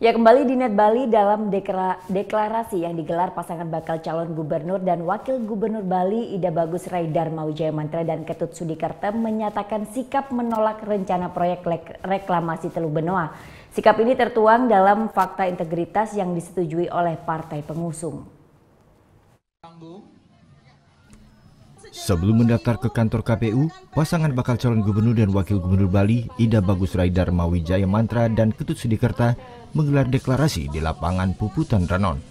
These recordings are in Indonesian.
Ya, kembali di Net Bali dalam deklarasi yang digelar pasangan bakal calon gubernur dan wakil gubernur Bali Ida Bagus Rai Dharma Wijaya Mantra dan Ketut Sudikerta menyatakan sikap menolak rencana proyek reklamasi Teluk Benoa. Sikap ini tertuang dalam fakta integritas yang disetujui oleh partai pengusung. Sebelum mendaftar ke kantor KPU, pasangan bakal calon gubernur dan wakil gubernur Bali, Ida Bagus Rai Dharma Wijaya Mantra dan Ketut Sudikerta menggelar deklarasi di lapangan Puputan Renon.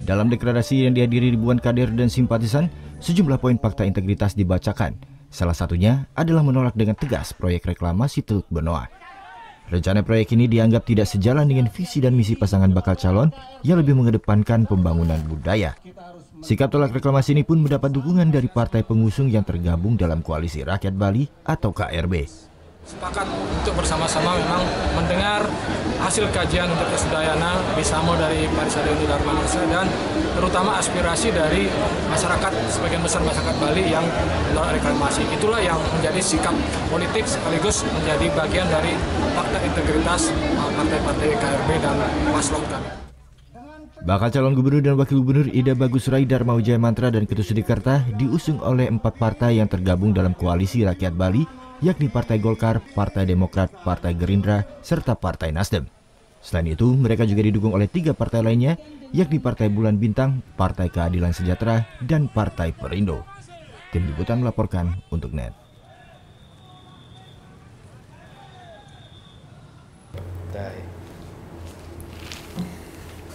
Dalam deklarasi yang dihadiri ribuan kader dan simpatisan, sejumlah poin fakta integritas dibacakan. Salah satunya adalah menolak dengan tegas proyek reklamasi Teluk Benoa. Rencana proyek ini dianggap tidak sejalan dengan visi dan misi pasangan bakal calon yang lebih mengedepankan pembangunan budaya. Sikap tolak reklamasi ini pun mendapat dukungan dari partai pengusung yang tergabung dalam Koalisi Rakyat Bali atau KRB. Sepakat untuk bersama-sama memang mendengar hasil kajian untuk kesudayana bersama dari Parisadioni Dharmanasa dan terutama aspirasi dari masyarakat, sebagian besar masyarakat Bali yang menolak reklamasi. Itulah yang menjadi sikap politik sekaligus menjadi bagian dari fakta integritas partai-partai KRB dan paslon kami. Bakal calon gubernur dan wakil gubernur Ida Bagus Rai Dharma Wijaya Mantra dan Ketut Sudikerta diusung oleh 4 partai yang tergabung dalam Koalisi Rakyat Bali, yakni Partai Golkar, Partai Demokrat, Partai Gerindra, serta Partai Nasdem. Selain itu, mereka juga didukung oleh 3 partai lainnya, yakni Partai Bulan Bintang, Partai Keadilan Sejahtera, dan Partai Perindo. Tim Liputan melaporkan untuk NET.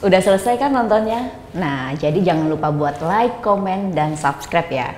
Udah selesai kan nontonnya? Nah, jadi jangan lupa buat like, komen, dan subscribe ya.